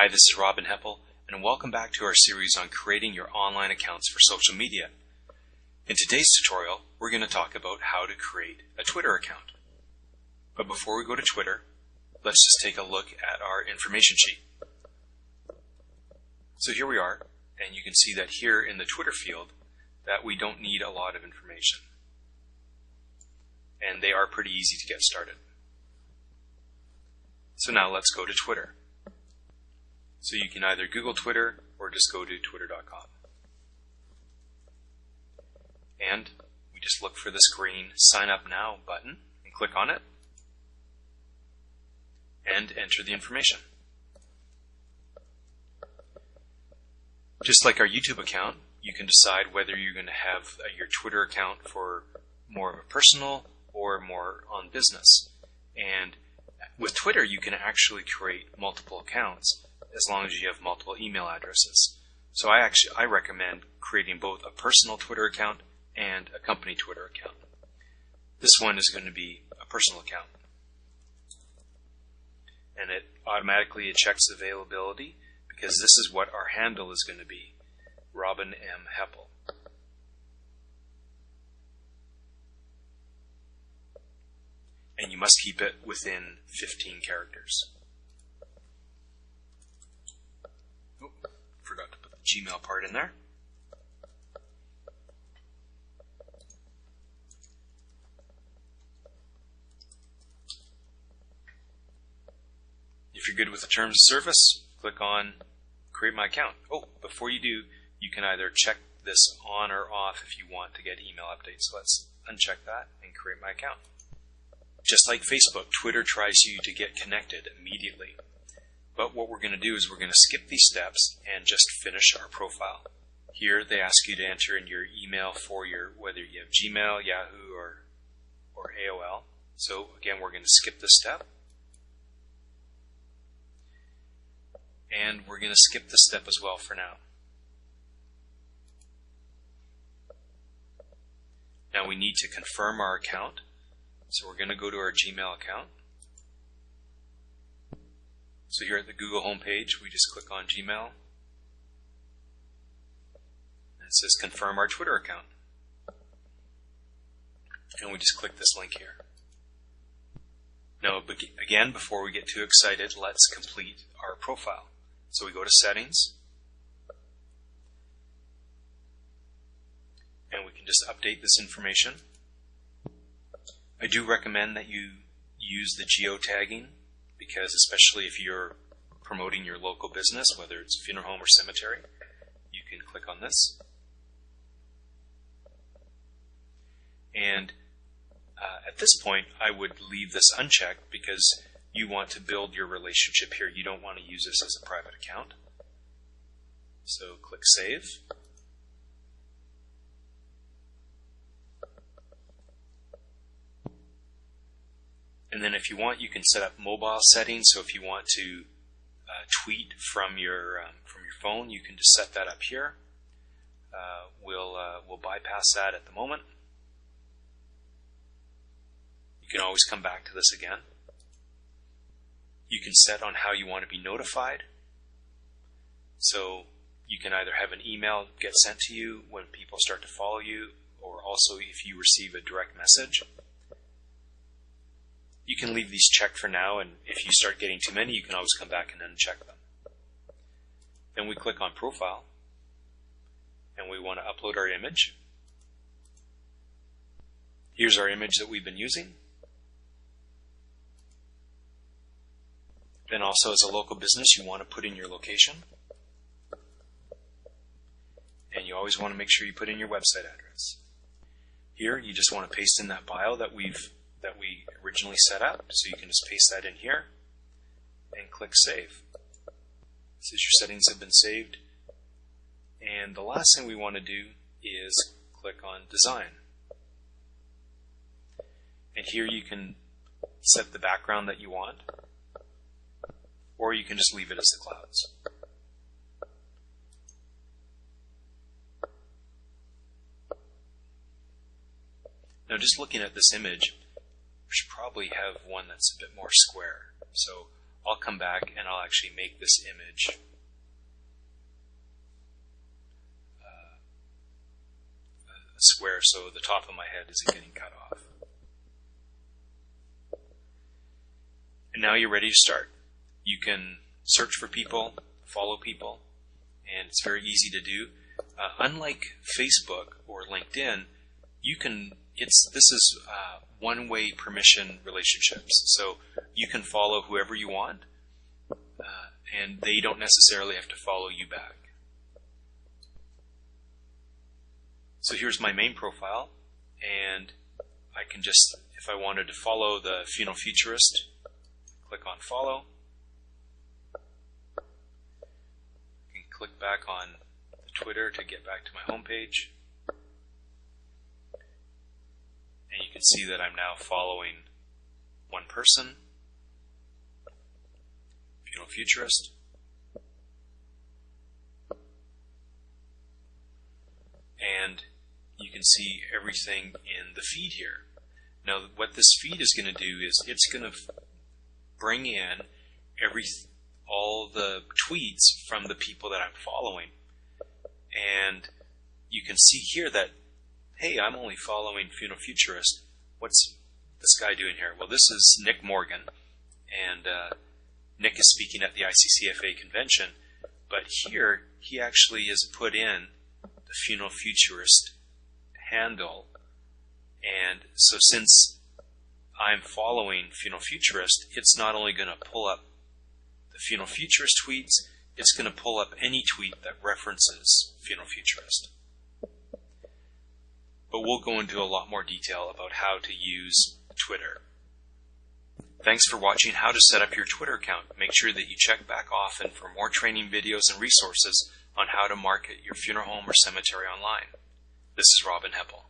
Hi, this is Robin Heppel, and welcome back to our series on creating your online accounts for social media. In today's tutorial, we're going to talk about how to create a Twitter account. But before we go to Twitter, let's just take a look at our information sheet. So here we are, and you can see that here in the Twitter field that we don't need a lot of information. And they are pretty easy to get started. So now let's go to Twitter. So you can either Google Twitter or just go to twitter.com. And we just look for this green Sign Up Now button and click on it and enter the information. Just like our YouTube account, you can decide whether you're going to have your Twitter account for more of a personal or more on business. And with Twitter, you can actually create multiple accounts as long as you have multiple email addresses. So I recommend creating both a personal Twitter account and a company Twitter account. This one is going to be a personal account. And it automatically checks availability because this is what our handle is going to be, Robin M. Heppel. And you must keep it within 15 characters. Oh, forgot to put the Gmail part in there. If you're good with the terms of service, click on Create My Account. Oh, before you do, you can either check this on or off if you want to get email updates. So let's uncheck that and create my account. Just like Facebook, Twitter tries you to get connected immediately. But what we're going to do is we're going to skip these steps and just finish our profile. Here they ask you to enter in your email for whether you have Gmail, Yahoo, or AOL. So again, we're going to skip this step. And we're going to skip this step as well for now. Now we need to confirm our account. So we're going to go to our Gmail account. So here at the Google homepage, we just click on Gmail. And it says confirm our Twitter account. And we just click this link here. Now, again, before we get too excited, let's complete our profile. So we go to Settings. And we can just update this information. I do recommend that you use the geotagging because especially if you're promoting your local business, whether it's a funeral home or cemetery, you can click on this. And at this point, I would leave this unchecked because you want to build your relationship here. You don't want to use this as a private account. So click Save. And then if you want, you can set up mobile settings. So if you want to tweet from your phone, you can just set that up here. We'll bypass that at the moment. You can always come back to this again. You can set on how you want to be notified. So you can either have an email get sent to you when people start to follow you, or also if you receive a direct message. You can leave these checked for now, and if you start getting too many, you can always come back and uncheck them. Then we click on Profile, and we want to upload our image. Here's our image that we've been using. Then also as a local business, you want to put in your location. And you always want to make sure you put in your website address. Here, you just want to paste in that bio that we originally set up. So you can just paste that in here and click Save. It says your settings have been saved. And the last thing we want to do is click on Design. And here you can set the background that you want, or you can just leave it as the clouds. Now just looking at this image, we should probably have one that's a bit more square. So I'll come back and I'll actually make this image a square so the top of my head isn't getting cut off. And now you're ready to start. You can search for people, follow people, and it's very easy to do. Unlike Facebook or LinkedIn, this is one-way permission relationships. So you can follow whoever you want, and they don't necessarily have to follow you back. So here's my main profile, and I can just, if I wanted to follow the Funeral Futurist, click on follow. I can click back on the Twitter to get back to my homepage. And you can see that I'm now following one person, Funeral Futurist. And you can see everything in the feed here. Now, what this feed is going to do is it's going to bring in all the tweets from the people that I'm following. And you can see here that, hey, I'm only following Funeral Futurist. What's this guy doing here? Well, this is Nick Morgan, and Nick is speaking at the ICCFA convention. But here, he actually has put in the Funeral Futurist handle. And so since I'm following Funeral Futurist, it's not only going to pull up the Funeral Futurist tweets, it's going to pull up any tweet that references Funeral Futurist. But we'll go into a lot more detail about how to use Twitter. Thanks for watching how to set up your Twitter account. Make sure that you check back often for more training videos and resources on how to market your funeral home or cemetery online. This is Robin Heppel.